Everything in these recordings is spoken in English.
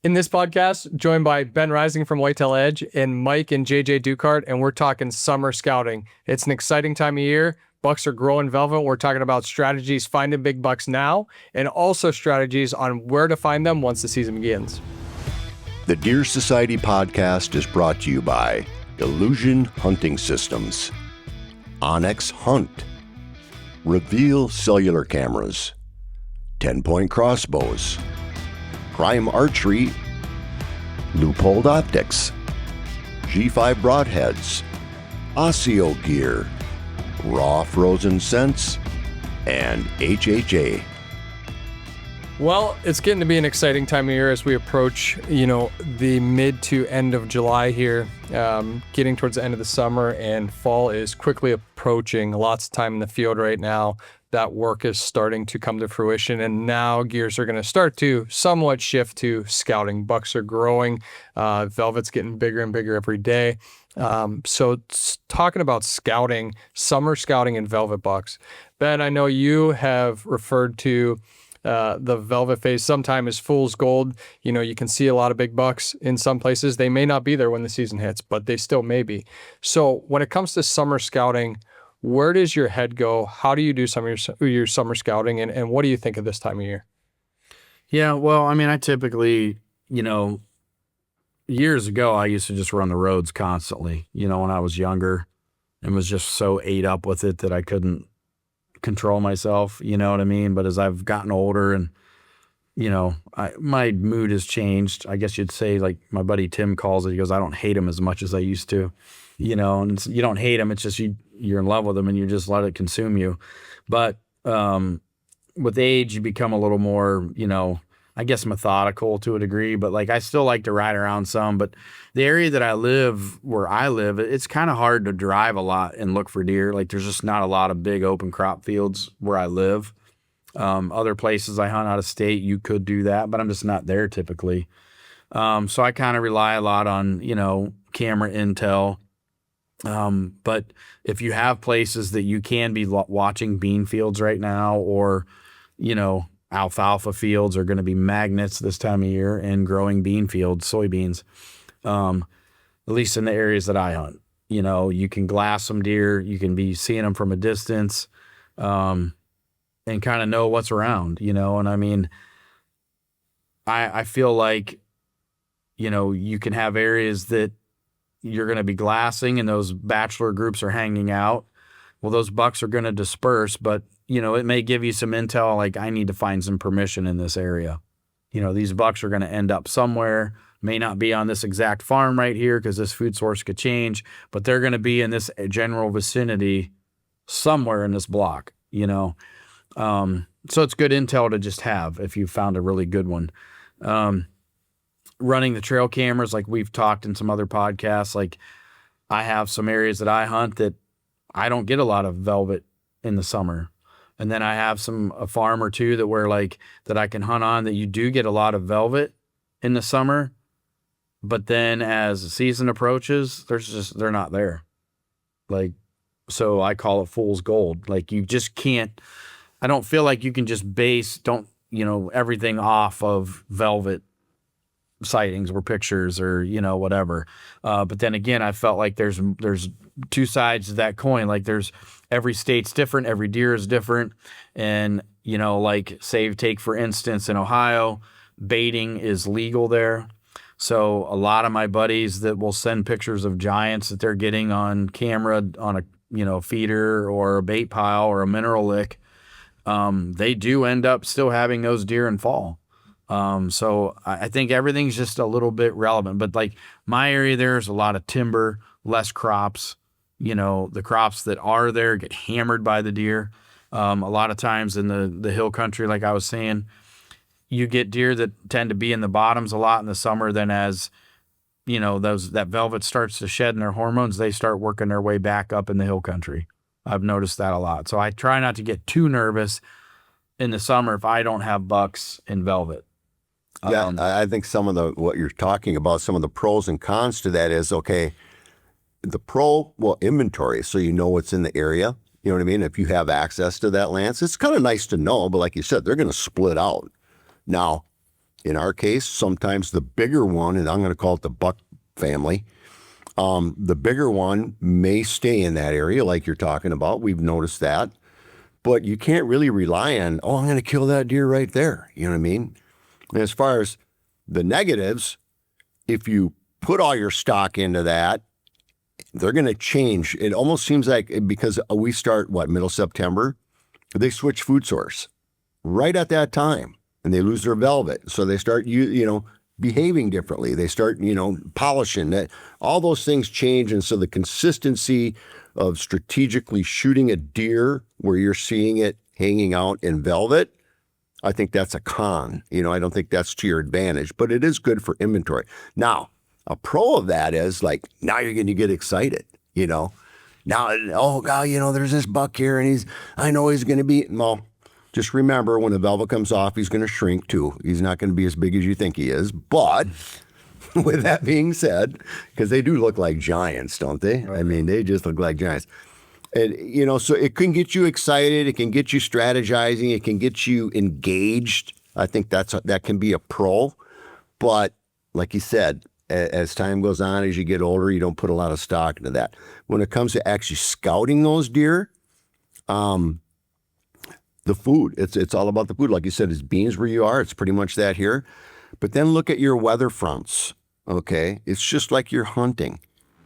In this podcast, joined by Ben Rising from Whitetail Edge and Mike and JJ Ducart, and we're talking summer scouting. It's an exciting time of year. Bucks are growing velvet. We're talking about strategies finding big bucks now, and also strategies on where to find them once the season begins. The Deer Society podcast is brought to you by Illusion Hunting Systems, Onyx Hunt, Reveal Cellular Cameras, 10-Point Crossbows, Prime Archery, Loophole Optics, G5 Broadheads, Osseo Gear, Raw Frozen Scents, and HHA. Well, it's getting to be an exciting time of year as we approach, the mid to end of July here, getting towards the end of the summer, and fall is quickly approaching. Lots of time in the field right now. That work is starting to come to fruition, and now gears are going to start to somewhat shift to scouting. Bucks are growing. Velvet's getting bigger and bigger every day. So talking about scouting, summer scouting and velvet bucks. Ben, I know you have referred to the velvet phase sometime as fool's gold. You can see a lot of big bucks in some places. They may not be there when the season hits, but they still may be. So when it comes to summer scouting, where does your head go? How do you do some of your summer scouting, and what do you think of this time of year? Yeah, well, I typically, years ago, I used to just run the roads constantly, when I was younger, and was just so ate up with it that I couldn't control myself, you know what I mean? But as I've gotten older and, my mood has changed. I guess you'd say, like my buddy Tim calls it, he goes, I don't hate him as much as I used to, and you don't hate him. It's just you're in love with him and you just let it consume you. But with age, you become a little more, I guess methodical to a degree, but like I still like to ride around some. But the area that where I live, it's kind of hard to drive a lot and look for deer. Like there's just not a lot of big open crop fields where I live. Other places I hunt out of state, you could do that, but I'm just not there typically. So I kind of rely a lot on, camera intel. But if you have places that you can be watching bean fields right now, or, alfalfa fields are going to be magnets this time of year, and growing bean fields, soybeans, at least in the areas that I hunt, you can glass some deer, you can be seeing them from a distance, and kind of know what's around, and I feel like, you can have areas that you're going to be glassing and those bachelor groups are hanging out. Well, those bucks are going to disperse, but it may give you some intel, like I need to find some permission in this area. These bucks are going to end up somewhere, may not be on this exact farm right here because this food source could change, but they're going to be in this general vicinity somewhere in this block, So it's good intel to just have if you found a really good one. Running the trail cameras, like we've talked in some other podcasts, like I have some areas that I hunt that I don't get a lot of velvet in the summer. And then I have a farm or two that I can hunt on that you do get a lot of velvet in the summer. But then as the season approaches, they're not there. So I call it fool's gold. Like you just can't, I don't feel like you can just base, everything off of velvet sightings or pictures or, whatever. But then again, I felt like there's two sides to that coin. Like every state's different, every deer is different. And, take for instance, in Ohio, baiting is legal there. So a lot of my buddies that will send pictures of giants that they're getting on camera on a, feeder or a bait pile or a mineral lick, they do end up still having those deer in fall. So I think everything's just a little bit relevant, but like my area, there's a lot of timber, less crops, the crops that are there get hammered by the deer. A lot of times in the hill country, like I was saying, you get deer that tend to be in the bottoms a lot in the summer. Then as, that velvet starts to shed in their hormones, they start working their way back up in the hill country. I've noticed that a lot. So I try not to get too nervous in the summer if I don't have bucks in velvet. Yeah, I think what you're talking about, some of the pros and cons to that is, okay, inventory, so you know what's in the area. You know what I mean? If you have access to that land, it's kind of nice to know, but like you said, they're going to split out. Now, In our case, sometimes the bigger one, and I'm going to call it the buck family, the bigger one may stay in that area like you're talking about. We've noticed that. But you can't really rely on, oh, I'm going to kill that deer right there. You know what I mean? And as far as the negatives, if you put all your stock into that, they're going to change. It almost seems like, because we start, middle September, they switch food source right at that time and they lose their velvet. So they start, behaving differently. They start, polishing that. All those things change. And so the consistency of strategically shooting a deer where you're seeing it hanging out in velvet, I think that's a con. I don't think that's to your advantage, but it is good for inventory. Now, a pro of that is like, now you're going to get excited, Now, oh God, there's this buck here and I know he's going to be, well, just remember when the velvet comes off, he's going to shrink too. He's not going to be as big as you think he is. But with that being said, because they do look like giants, don't they? Right. I mean, they just look like giants. And, so it can get you excited. It can get you strategizing. It can get you engaged. I think that can be a pro. But like you said, as time goes on, as you get older, you don't put a lot of stock into that. When it comes to actually scouting those deer, the food, it's all about the food. Like you said, it's beans where you are. It's pretty much that here. But then look at your weather fronts, okay? It's just like you're hunting.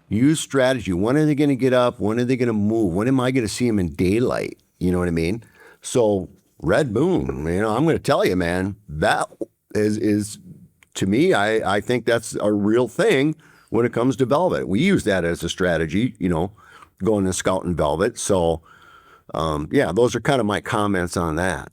Use strategy. When are they going to get up? When are they going to move? When am I going to see them in daylight? You know what I mean? So red moon, I'm going to tell you, man, that is to me, I think that's a real thing when it comes to velvet. We use that as a strategy, going to scout in velvet. So, those are kind of my comments on that.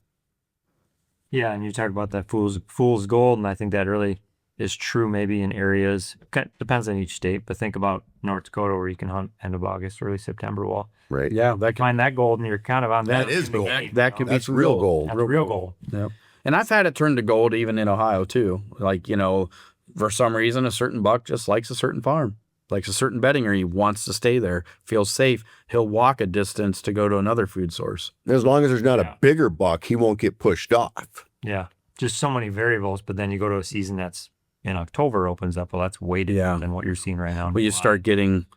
Yeah, and you talked about that fool's gold, and I think that really is true maybe in areas, depends on each state, but think about North Dakota where you can hunt end of August, early September. Well, right. Yeah, find that gold and you're kind of on that is gold. That could be That's real gold. That's real gold. Yep. And I've had it turn to gold even in Ohio too. Like, for some reason, a certain buck just likes a certain farm, likes a certain bedding area. He wants to stay there, feels safe. He'll walk a distance to go to another food source. As long as there's not a bigger buck, he won't get pushed off. Yeah. Just so many variables, but then you go to a season that's in October opens up. Well, that's way different than what you're seeing right now. But you start getting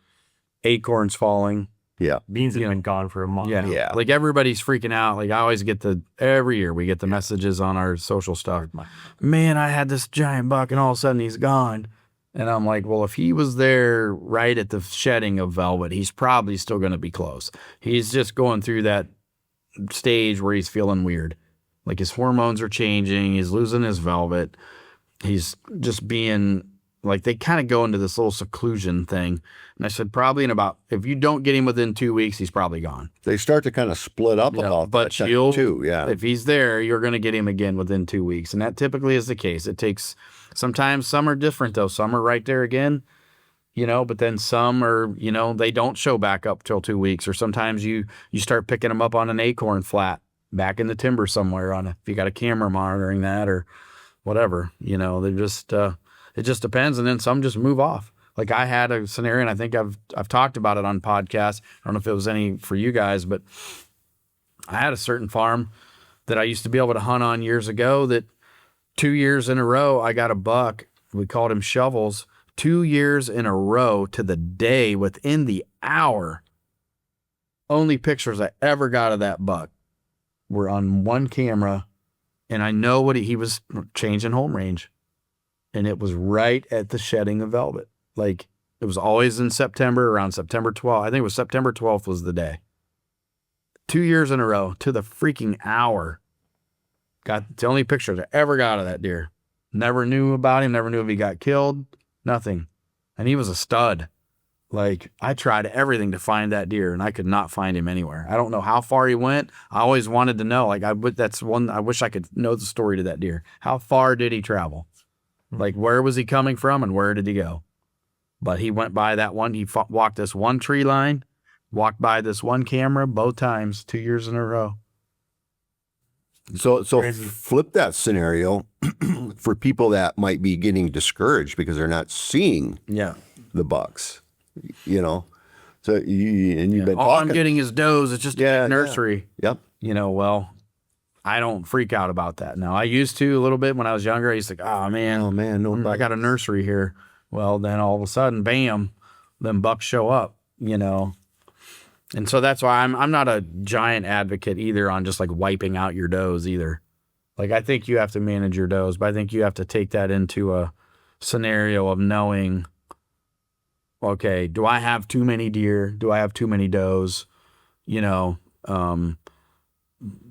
acorns falling. Yeah. Beans have been gone for a month. Yeah. Like everybody's freaking out. Like I always get every year we get the messages on our social stuff. Man, I had this giant buck and all of a sudden he's gone. And I'm like, well, if he was there right at the shedding of velvet, he's probably still going to be close. He's just going through that stage where he's feeling weird. Like his hormones are changing. He's losing his velvet. He's just being like, they kind of go into this little seclusion thing. And I said, probably if you don't get him within 2 weeks, he's probably gone. They start to kind of split up about that too. Yeah. If he's there, you're going to get him again within 2 weeks. And that typically is the case. It takes, sometimes some are different though. Some are right there again, but then some are, they don't show back up till 2 weeks. Or sometimes you start picking them up on an acorn flat back in the timber somewhere if you got a camera monitoring that or whatever, they just, it just depends. And then some just move off. Like I had a scenario, and I think I've talked about it on podcasts. I don't know if it was any for you guys, but I had a certain farm that I used to be able to hunt on years ago that 2 years in a row, I got a buck. We called him Shovels. 2 years in a row to the day within the hour. Only pictures I ever got of that buck were on one camera. And I know what he was changing home range. And it was right at the shedding of velvet. Like it was always in September, around September 12th. I think it was September 12th was the day. 2 years in a row to the freaking hour. Got the only pictures I ever got of that deer. Never knew about him. Never knew if he got killed. Nothing. And he was a stud. Like I tried everything to find that deer and I could not find him anywhere. I don't know how far he went. I always wanted to know. Like I wish I could know the story to that deer. How far did he travel? Like where was he coming from and where did he go? But he went by that one. He walked this one tree line, walked by this one camera both times, 2 years in a row. So flip that scenario for people that might be getting discouraged because they're not seeing the bucks, So you've been all talking. I'm getting is does. It's just a nursery. Yep. Well, I don't freak out about that now. I used to a little bit when I was younger. I used to think, oh man, no, I got a nursery here. Well, then all of a sudden, bam, them bucks show up, you know. And so that's why I'm not a giant advocate either on just like wiping out your does either. Like I think you have to manage your does, but I think you have to take that into a scenario of knowing, okay, do I have too many deer? Do I have too many does? You know,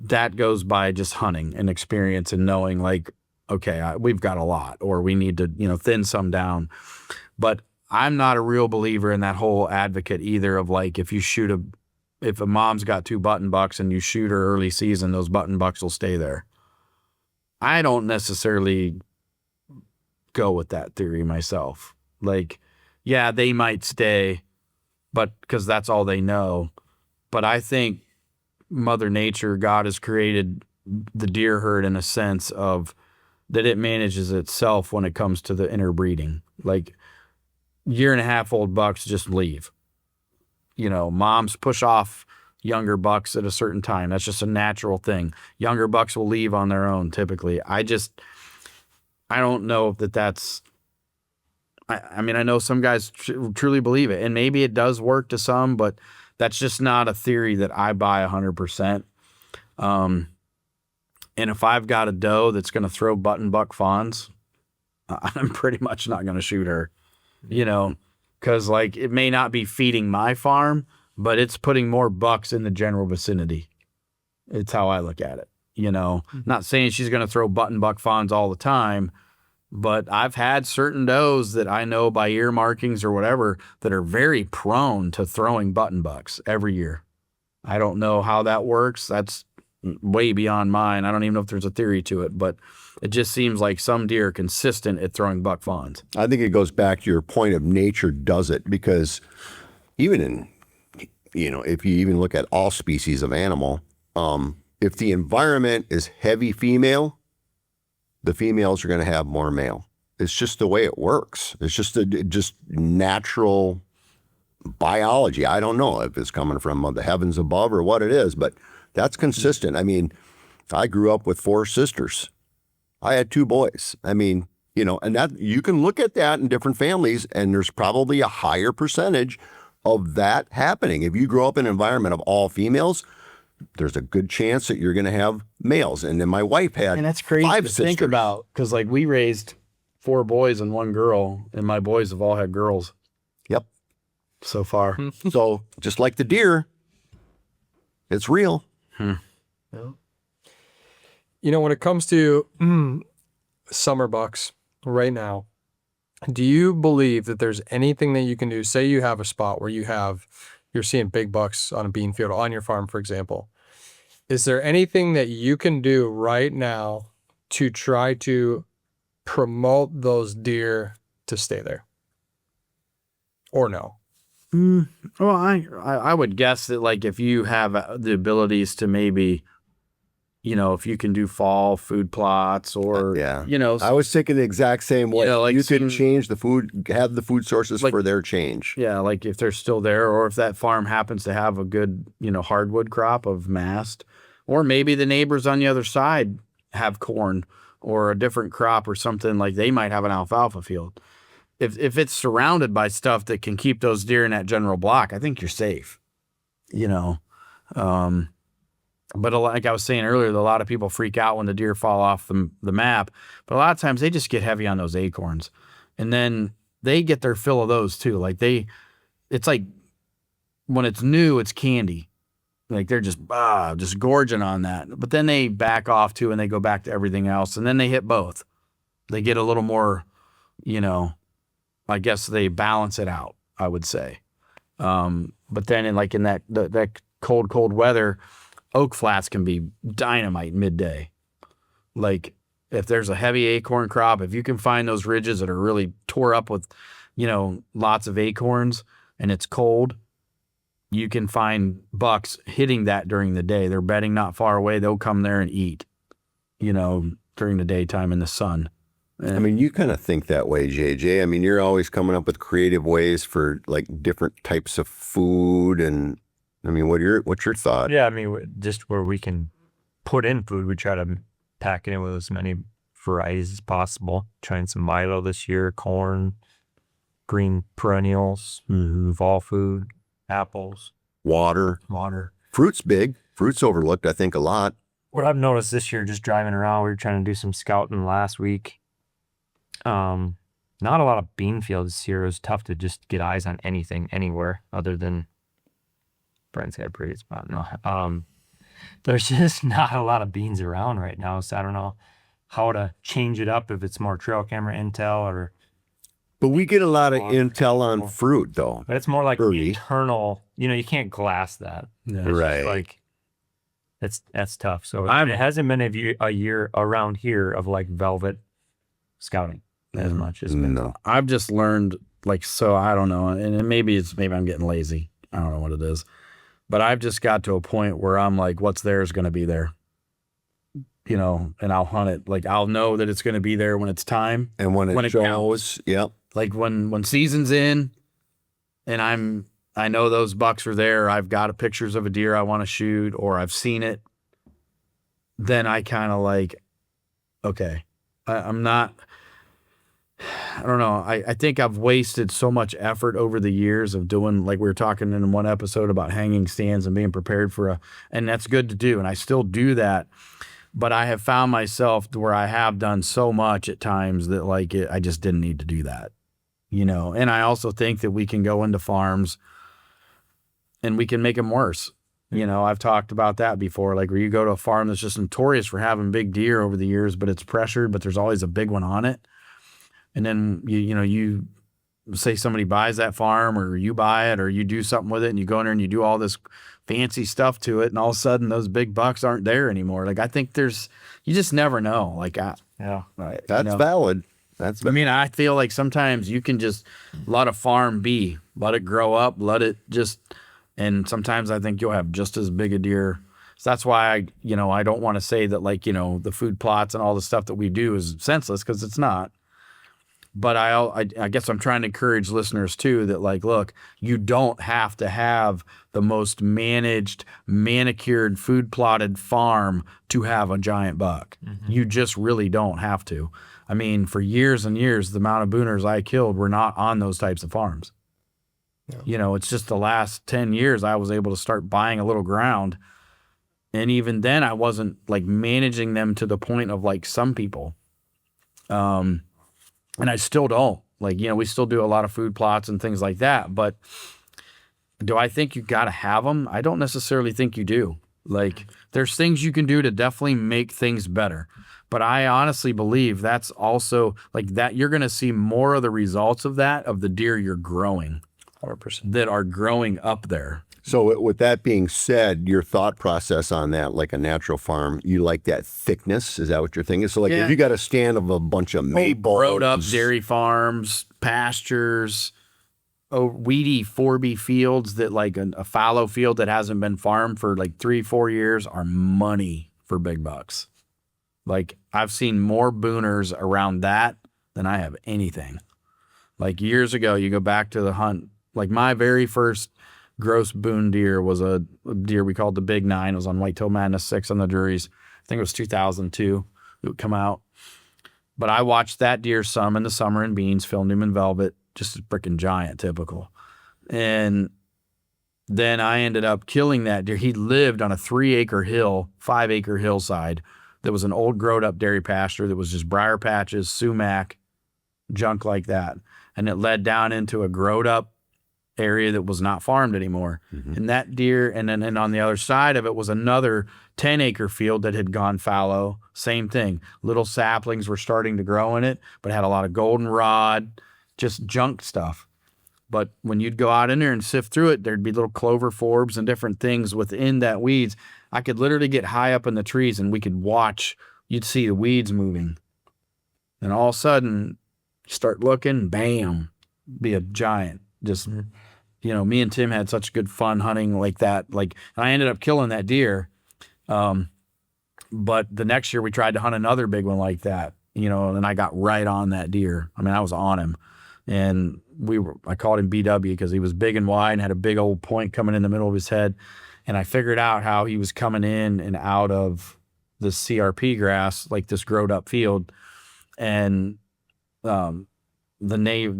that goes by just hunting and experience and knowing like, okay, we've got a lot, or we need to, you know, thin some down. But I'm not a real believer in that whole advocate either of like, if a mom's got 2 button bucks and you shoot her early season, those button bucks will stay there. I don't necessarily go with that theory myself. Like, yeah, they might stay, but because that's all they know. But I think Mother Nature, God has created the deer herd in a sense of that it manages itself when it comes to the interbreeding. Like 1.5-year-old bucks just leave. You know, moms push off younger bucks at a certain time. That's just a natural thing. Younger bucks will leave on their own typically. I don't know that that's, I mean, I know some guys truly believe it, and maybe it does work to some, but that's just not a theory that I buy 100%. And if I've got a doe that's going to throw button buck fawns, I'm pretty much not going to shoot her, you know, because like it may not be feeding my farm, but it's putting more bucks in the general vicinity. It's how I look at it, you know. Not saying she's going to throw button buck fawns all the time, but I've had certain does that I know by ear markings or whatever that are very prone to throwing button bucks every year. I don't know how that works. That's way beyond mine. I don't even know if there's a theory to it, but it just seems like some deer are consistent at throwing buck fawns. I think it goes back to your point of nature does it, because even in, you know, if you even look at all species of animal, if the environment is heavy female, the females are going to have more male. It's just the way it works. It's just natural biology. I don't know if it's coming from the heavens above or what it is, but that's consistent. I mean, I grew up with 4 sisters. I had 2 boys. I mean, you know, and that you can look at that in different families, and there's probably a higher percentage of that happening. If you grow up in an environment of all females, there's a good chance that you're going to have males. And then my wife had And that's crazy 5 to sisters. think about, because like we raised 4 boys and 1 girl, and my boys have all had girls. Yep. So far. So just like the deer, it's real. You know, when it comes to summer bucks right now, do you believe that there's anything that you can do? Say you have a spot where you're seeing big bucks on a bean field on your farm, for example. Is there anything that you can do right now to try to promote those deer to stay there? Or no? Well, I would guess that like if you have the abilities to maybe, you know, if you can do fall food plots or, Yeah. you know, I was thinking the exact same way. Yeah, like you could some- change the food, have the food sources Like- for their change. yeah, like if they're still there, or if that farm happens to have a good, you know, hardwood crop of mast, or maybe the neighbors on the other side have corn or a different crop or something, like they might have an alfalfa field. If it's surrounded by stuff that can keep those deer in that general block, I think you're safe, you know. But like I was saying earlier, a lot of people freak out when the deer fall off the map. But a lot of times they just get heavy on those acorns. And then they get their fill of those too. Like it's like when it's new, it's candy. Like they're just gorging on that. But then they back off too, and they go back to everything else. And then they hit both. They get a little more, you know, I guess they balance it out, I would say. But then in that cold weather, oak flats can be dynamite midday. Like if there's a heavy acorn crop, if you can find those ridges that are really tore up with, you know, lots of acorns and it's cold, you can find bucks hitting that during the day. They're bedding not far away. They'll come there and eat, you know, during the daytime in the sun. I mean, you kind of think that way, JJ. I mean, you're always coming up with creative ways for like different types of food. And I mean, what's your thought? Yeah, I mean, just where we can put in food, we try to pack it in with as many varieties as possible. Trying some milo this year, corn, green perennials, fall food, apples, Water. Fruit's big. Fruit's overlooked, I think, a lot. What I've noticed this year, just driving around, we were trying to do some scouting last week. Not a lot of bean fields this year. It was tough to just get eyes on anything anywhere other than Brent's got a pretty spot. No, there's just not a lot of beans around right now, so I don't know how to change it up if it's more trail camera intel or. But we get a lot of intel on fruit, though. But it's more like Early. internal. You can't glass that. Yeah. It's Right. just like that's tough. So it hasn't been a year around here of like velvet scouting as much as been. No. I've just learned, like, so I don't know, and maybe I'm getting lazy. I don't know what it is, but I've just got to a point where I'm like, what's there is going to be there, and I'll hunt it. Like, I'll know that it's going to be there when it's time. And when it shows, yep. Like when season's in, and I know those bucks are there. I've got pictures of a deer I want to shoot, or I've seen it. Then I kind of like, okay, I'm not. I don't know. I think I've wasted so much effort over the years of doing, like we were talking in one episode about hanging stands and being prepared and that's good to do. And I still do that, but I have found myself where I have done so much at times that I just didn't need to do that, And I also think that we can go into farms and we can make them worse. I've talked about that before, like where you go to a farm that's just notorious for having big deer over the years, but it's pressured, but there's always a big one on it. And then you say somebody buys that farm, or you buy it, or you do something with it, and you go in there and you do all this fancy stuff to it, and all of a sudden those big bucks aren't there anymore. Like, I think you just never know. Like, That's valid. I feel like sometimes you can just let a farm be, let it grow up, and sometimes I think you'll have just as big a deer. So that's why I don't want to say that the food plots and all the stuff that we do is senseless, because it's not. But I guess I'm trying to encourage listeners too that look, you don't have to have the most managed, manicured, food plotted farm to have a giant buck. Mm-hmm. You just really don't have to. I mean, for years and years, the amount of booners I killed were not on those types of farms. No. It's just the last 10 years I was able to start buying a little ground. And even then I wasn't managing them to the point of some people. And I still don't. We still do a lot of food plots and things like that. But do I think you got to have them? I don't necessarily think you do. There's things you can do to definitely make things better. But I honestly believe that's also that you're going to see more of the results of the deer you're growing 100%. that are growing up there. So with that being said, your thought process on that, like a natural farm, you like that thickness? Is that what you're thinking? So if you got a stand of a bunch of maple, growed up dairy farms, pastures, weedy 4B fields that a fallow field that hasn't been farmed for 3-4 years are money for big bucks. I've seen more booners around that than I have anything. Years ago, you go back to the hunt, my very first gross boon deer was a deer we called the Big 9. It was on Whitetail Madness 6 on the Drury's. I think it was 2002 it would come out. But I watched that deer some in the summer in beans, filmed him in velvet, just a freaking giant, typical. And then I ended up killing that deer. He lived on a 3-acre hill, 5-acre hillside that was an old growed up dairy pasture that was just briar patches, sumac, junk like that. And it led down into a growed up area that was not farmed anymore. Mm-hmm. And that deer, and on the other side of it was another 10-acre field that had gone fallow. Same thing. Little saplings were starting to grow in it, but had a lot of goldenrod, just junk stuff. But when you'd go out in there and sift through it, there'd be little clover forbs and different things within that weeds. I could literally get high up in the trees and we could watch, you'd see the weeds moving. And all of a sudden, you start looking, bam, be a giant. Just, me and Tim had such good fun hunting like that. And I ended up killing that deer. But the next year we tried to hunt another big one like that, and I got right on that deer. I mean, I was on him. And I called him BW because he was big and wide and had a big old point coming in the middle of his head. And I figured out how he was coming in and out of this CRP grass, like this growed up field. And the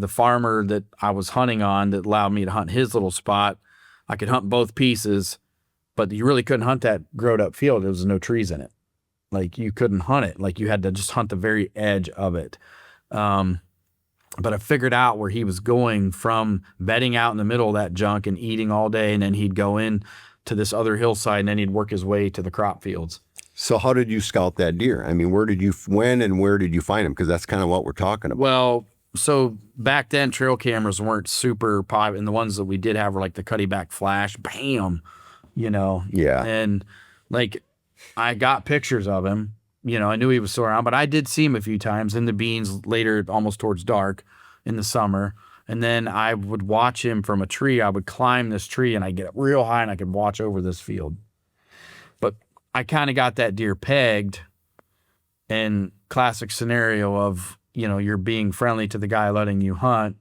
farmer that I was hunting on that allowed me to hunt his little spot, I could hunt both pieces, but you really couldn't hunt that growed up field. There was no trees in it. Like you couldn't hunt it. Like you had to just hunt the very edge of it. But I figured out where he was going from bedding out in the middle of that junk and eating all day. And then he'd go in to this other hillside and then he'd work his way to the crop fields. So how did you scout that deer? I mean, when and where did you find him? Because that's kind of what we're talking about. Well, so back then trail cameras weren't super popular, and the ones that we did have were like the Cuddy back flash, bam, you know. Yeah. And like I got pictures of him. You know, I knew he was still around, but I did see him a few times in the beans later, almost towards dark in the summer. And then I would watch him from a tree. I would climb this tree and I'd get up real high and I could watch over this field. But I kind of got that deer pegged, and classic scenario of, you know, you're being friendly to the guy letting you hunt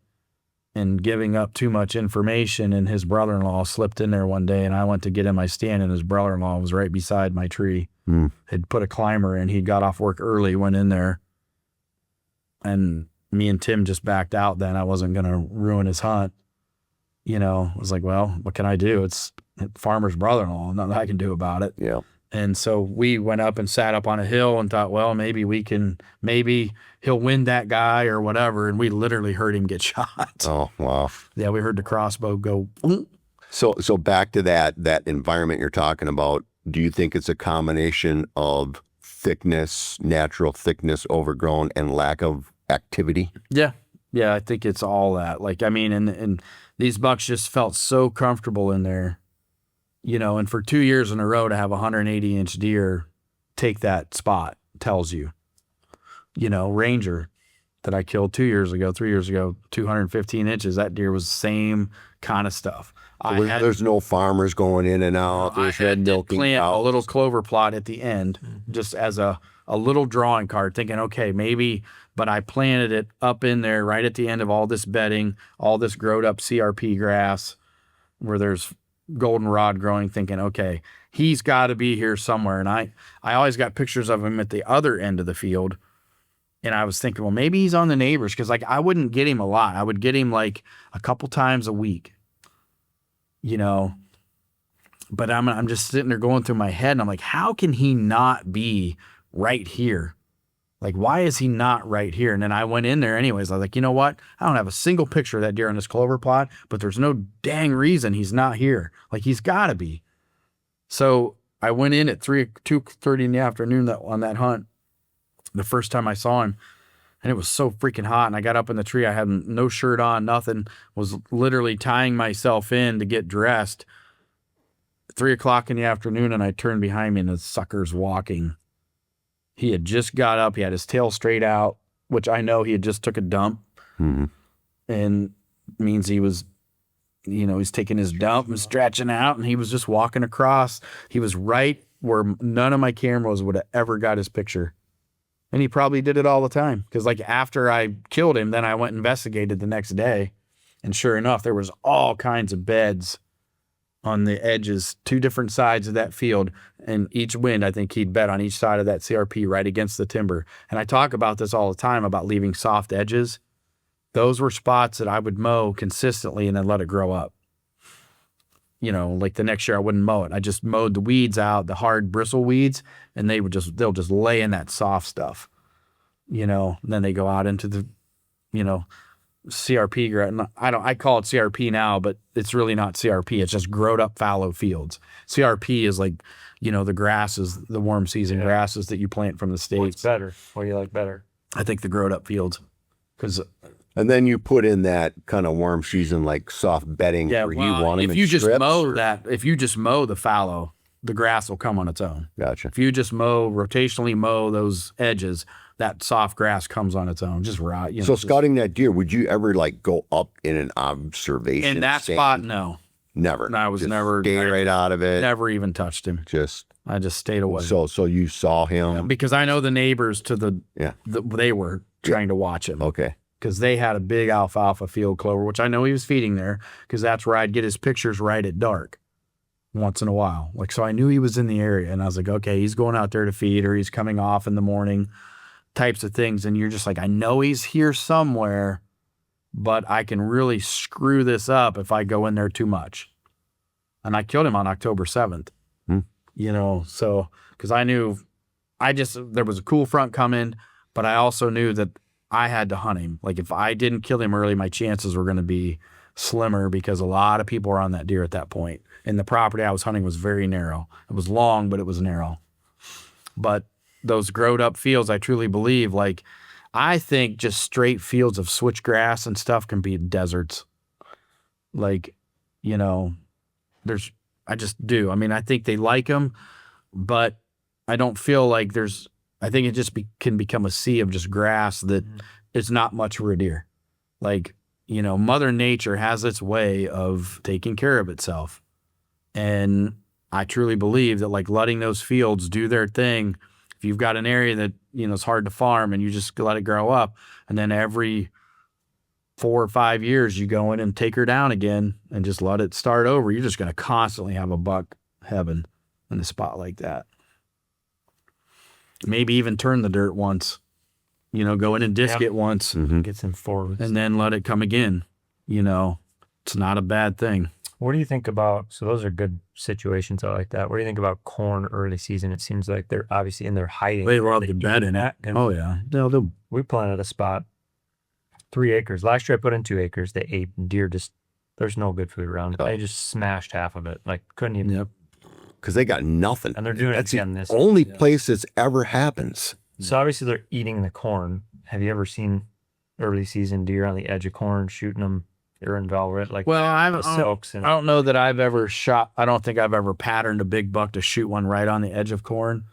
and giving up too much information. And his brother-in-law slipped in there one day and I went to get in my stand and his brother-in-law was right beside my tree. Had put a climber in. He got off work early, went in there, and me and Tim just backed out then. I wasn't going to ruin his hunt. You know, I was like, well, what can I do? It's farmer's brother-in-law. Nothing I can do about it. Yeah. And so we went up and sat up on a hill and thought, well, maybe he'll win that guy or whatever. And we literally heard him get shot. Oh, wow. Yeah, we heard the crossbow go. So back to that environment you're talking about, do you think it's a combination of thickness, natural thickness, overgrown, and lack of activity? Yeah. Yeah, I think it's all that. Like, I mean, and these bucks just felt so comfortable in there, you know, and for 2 years in a row to have a 180-inch deer take that spot tells you, you know, Ranger that I killed 3 years ago, 215 inches, that deer was the same kind of stuff. There's no farmers going in and out. There's I had to milking plant cows. a little clover plot at the end, just as a little drawing card, thinking, okay, maybe, but I planted it up in there right at the end of all this bedding, all this growed up CRP grass where there's goldenrod growing, thinking, okay, he's got to be here somewhere. And I always got pictures of him at the other end of the field. And I was thinking, well, maybe he's on the neighbors, because like I wouldn't get him a lot. I would get him like a couple times a week, you know. But I'm just sitting there going through my head, and I'm like, how can he not be right here? Like, why is he not right here? And then I went in there anyways. I was like, you know what? I don't have a single picture of that deer on this clover plot, but there's no dang reason he's not here. Like, he's got to be. So I went in at 2:30 in the afternoon on that hunt, the first time I saw him, and it was so freaking hot. And I got up in the tree. I had no shirt on, nothing. Was literally tying myself in to get dressed. 3 o'clock in the afternoon, and I turned behind me, and the sucker's walking. He had just got up. He had his tail straight out, which I know he had just took a dump. And means he was, you know, he's taking his dump and stretching out, and he was just walking across. He was right where none of my cameras would have ever got his picture. And he probably did it all the time. Because like after I killed him, then I went and investigated the next day. And sure enough, there was all kinds of beds on the edges, 2 different sides of that field. And each wind, I think he'd bet on each side of that CRP right against the timber. And I talk about this all the time about leaving soft edges. Those were spots that I would mow consistently and then let it grow up. You know, like the next year I wouldn't mow it. I just mowed the weeds out, the hard bristle weeds, and they'll just lay in that soft stuff. You know, and then they go out into the, you know, CRP. I call it CRP now, but it's really not CRP. It's just growed up fallow fields. CRP is like, you know, the grasses, the warm season grasses that you plant from the States. What's better? What do you like better? I think the growed up fields. And then you put in that kind of warm season, like soft bedding where you want them if in you just strips, mow if you just mow the fallow, the grass will come on its own. Gotcha. If you just rotationally mow those edges, that soft grass comes on its own. Just right. You know, So scouting that deer, would you ever like go up in an observation in that stand? spot, no. Never. No, I was Just never stay right out of it. Never even touched him. I just stayed away. So you saw him. Because I know the neighbors to Yeah. they were trying to watch him. Okay. Because they had a big alfalfa field clover, which I know he was feeding there, because that's where I'd get his pictures right at dark. once in a while. Like, so I knew he was in the area, and I was like, okay, he's going out there to feed, or he's coming off in the morning, types of things. And you're just like, I know he's here somewhere, but I can really screw this up if I go in there too much. And I killed him on October 7th, you know, so, cause I knew there was a cool front coming, but I also knew that I had to hunt him. Like, if I didn't kill him early, my chances were going to be slimmer, because a lot of people were on that deer at that point. And the property I was hunting was very narrow. It was long, but it was narrow. But those growed up fields, I truly believe, like, I think just straight fields of switchgrass and stuff can be deserts. Like, you know, I just do. I mean, I think they like them, but I don't feel like I think it just can become a sea of just grass that it's not much for a deer. Like, you know, Mother Nature has its way of taking care of itself. And I truly believe that, like, letting those fields do their thing, if you've got an area that, you know, it's hard to farm and you just let it grow up, and then every 4 or 5 years you go in and take her down again and just let it start over, you're just going to constantly have a buck heaven in a spot like that. Maybe even turn the dirt once, you know, go in and disc it once, Get some forwards. and then let it come again. You know, it's not a bad thing. What do you think about, so those are good situations. I like that. What do you think about corn early season? It seems like they're obviously in there hiding. They love They the bed eat in it. that, and Oh yeah. we planted a spot, 3 acres. Last year I put in 2 acres. They ate deer. There's no good food around. They just smashed half of it. Like, couldn't even. Yep. Because they got nothing. And they're doing That's it again this. only place this ever happens. So obviously they're eating the corn. Have you ever seen early season deer on the edge of corn shooting them? They're in velvet, like, Well, the silks. And I don't know that I've ever shot. I don't think I've ever patterned a big buck to shoot one right on the edge of corn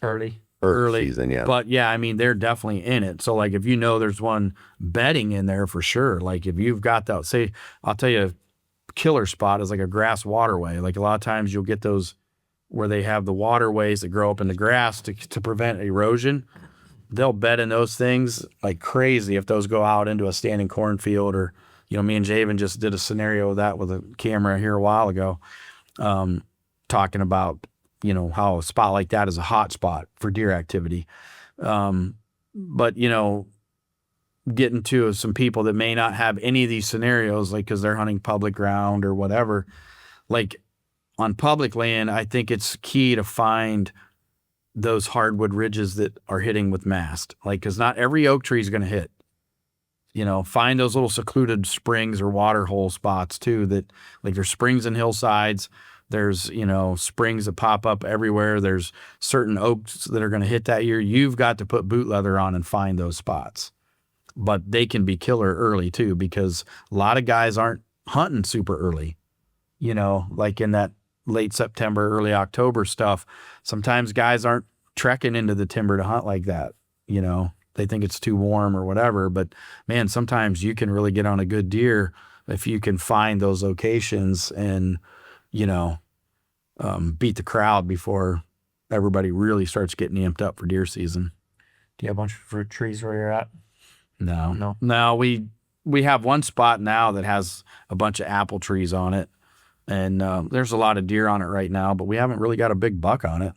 early. Early season, yeah. But yeah, I mean, they're definitely in it. So like, if you know there's one bedding in there for sure, like if you've got that, say, I'll tell you, a killer spot is like a grass waterway. Like, a lot of times you'll get those where they have the waterways that grow up in the grass to prevent erosion. They'll bed in those things like crazy if those go out into a standing cornfield. Or, you know, me and Javen just did a scenario of that with a camera here a while ago, talking about, you know, how a spot like that is a hot spot for deer activity. But, you know, getting to some people that may not have any of these scenarios, like, because they're hunting public ground or whatever, like on public land, I think it's key to find those hardwood ridges that are hitting with mast. Like, because not every oak tree is going to hit. You know, find those little secluded springs or water hole spots too, that, like, there's springs and hillsides. There's, you know, springs that pop up everywhere. There's certain oaks that are going to hit that year. You've got to put boot leather on and find those spots. But they can be killer early too, because a lot of guys aren't hunting super early. You know, like in that late September, early October stuff, sometimes guys aren't trekking into the timber to hunt like that. You know, they think it's too warm or whatever. But man, sometimes you can really get on a good deer if you can find those locations and, you know, beat the crowd before everybody really starts getting amped up for deer season. Do you have a bunch of fruit trees where you're at? No, we have one spot now that has a bunch of apple trees on it, and there's a lot of deer on it right now, but we haven't really got a big buck on it.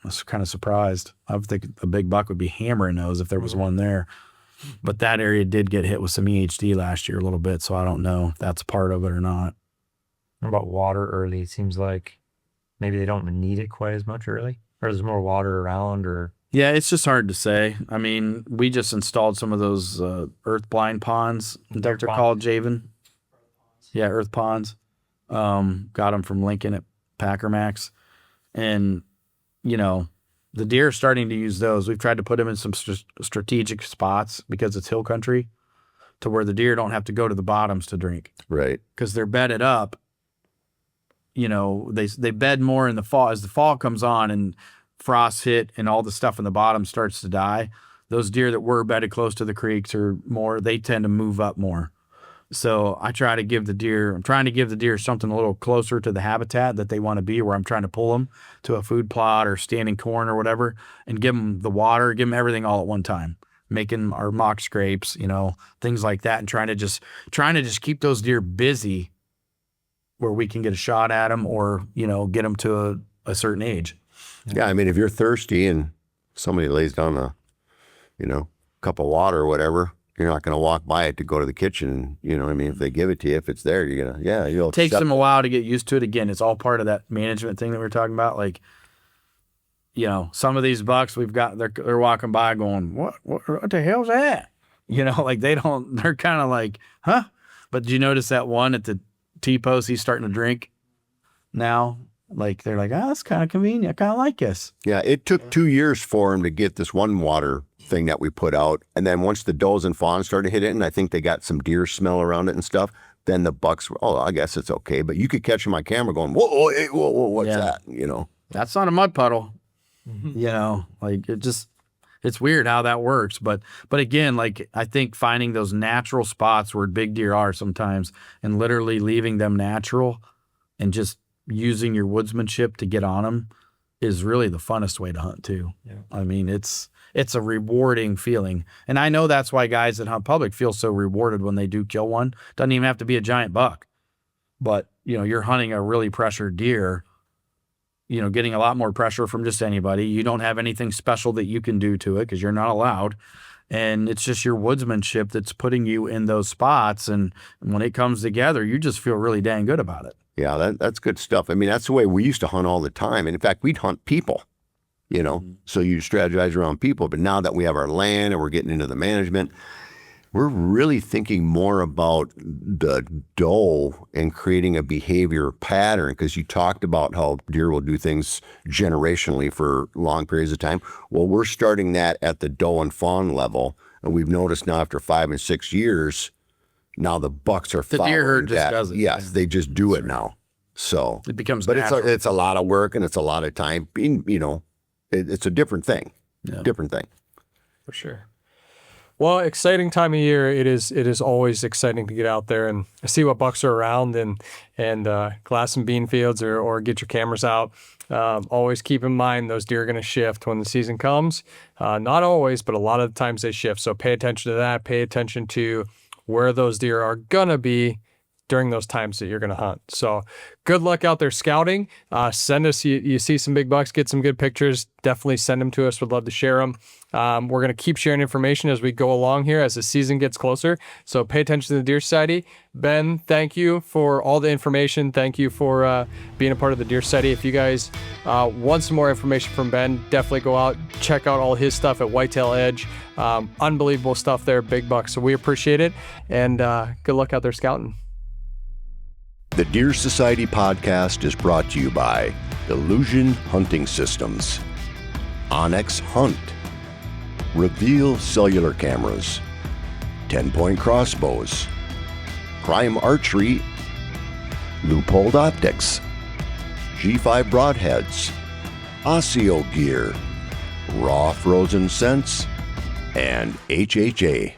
I was kind of surprised. I would think a big buck would be hammering those if there was one there. But that area did get hit with some EHD last year a little bit, so I don't know if that's part of it or not. What about water early? It seems like maybe they don't need it quite as much early, or there's more water around, or... Yeah, it's just hard to say. I mean, we just installed some of those earth blind ponds. They're called, Javen. Yeah, earth ponds. Got them from Lincoln at Packer Max. And, you know, the deer are starting to use those. We've tried to put them in some strategic spots because it's hill country, to where the deer don't have to go to the bottoms to drink. Right. Because they're bedded up. You know, they bed more in the fall. As the fall comes on and frost hit and all the stuff in the bottom starts to die, those deer that were bedded close to the creeks or more, they tend to move up more. So I'm trying to give the deer something a little closer to the habitat that they want to be, where I'm trying to pull them to a food plot or standing corn or whatever, and give them the water, give them everything all at one time, making our mock scrapes, you know, things like that, and trying to just keep those deer busy where we can get a shot at them or, you know, get them to a certain age. Yeah, I mean, if you're thirsty and somebody lays down a, you know, cup of water or whatever, you're not going to walk by it to go to the kitchen. You know what I mean? If they give it to you, if it's there, you're going to, you'll It takes accept them a while to get used to it. Again, it's all part of that management thing that we were talking about. Like, you know, some of these bucks we've got, they're walking by going, what the hell's that? You know, like they're kind of like, huh? But did you notice that one at the T-post, he's starting to drink now? Like, they're like, oh, that's kind of convenient. I kind of like this. Yeah, it took 2 years for him to get this one water thing that we put out. And then once the does and fawns started to hit it, and I think they got some deer smell around it and stuff, then the bucks were, oh, I guess it's okay. But you could catch them on camera going, whoa, hey, whoa, what's that? You know? That's not a mud puddle. You know, like it's weird how that works. But again, like I think finding those natural spots where big deer are sometimes and literally leaving them natural and just using your woodsmanship to get on them is really the funnest way to hunt too. Yeah. I mean, it's a rewarding feeling. And I know that's why guys that hunt public feel so rewarded when they do kill one. Doesn't even have to be a giant buck. But, you know, you're hunting a really pressured deer, you know, getting a lot more pressure from just anybody. You don't have anything special that you can do to it because you're not allowed. And it's just your woodsmanship that's putting you in those spots. And when it comes together, you just feel really dang good about it. Yeah, that's good stuff. I mean, that's the way we used to hunt all the time. And in fact, we'd hunt people, you know, so you strategize around people. But now that we have our land and we're getting into the management, we're really thinking more about the doe and creating a behavior pattern, because you talked about how deer will do things generationally for long periods of time. Well, we're starting that at the doe and fawn level. And we've noticed now after 5 and 6 years, now the bucks are The deer herd just that. does it. Yes, they just do it now. So It becomes but natural. it's a lot of work and it's a lot of time. You know, it's a different thing. Yeah. Different thing. For sure. Well, exciting time of year. It is always exciting to get out there and see what bucks are around and glass some bean fields or get your cameras out. Always keep in mind those deer are going to shift when the season comes. Not always, but a lot of the times they shift. So pay attention to that. Pay attention to where those deer are going to be during those times that you're going to hunt. So good luck out there scouting. Send us, you see some big bucks, get some good pictures. Definitely send them to us. We'd love to share them. We're going to keep sharing information as we go along here as the season gets closer. So pay attention to the Deer Society. Ben, thank you for all the information. Thank you for being a part of the Deer Society. If you guys want some more information from Ben, definitely go out, check out all his stuff at Whitetail Edge. Unbelievable stuff there, big bucks. So we appreciate it. And good luck out there scouting. The Deer Society podcast is brought to you by Illusion Hunting Systems, Onyx Hunt, Reveal Cellular Cameras, 10-Point Crossbows, Prime Archery, Loophole Optics, G5 Broadheads, Osseo Gear, Raw Frozen Scents, and HHA.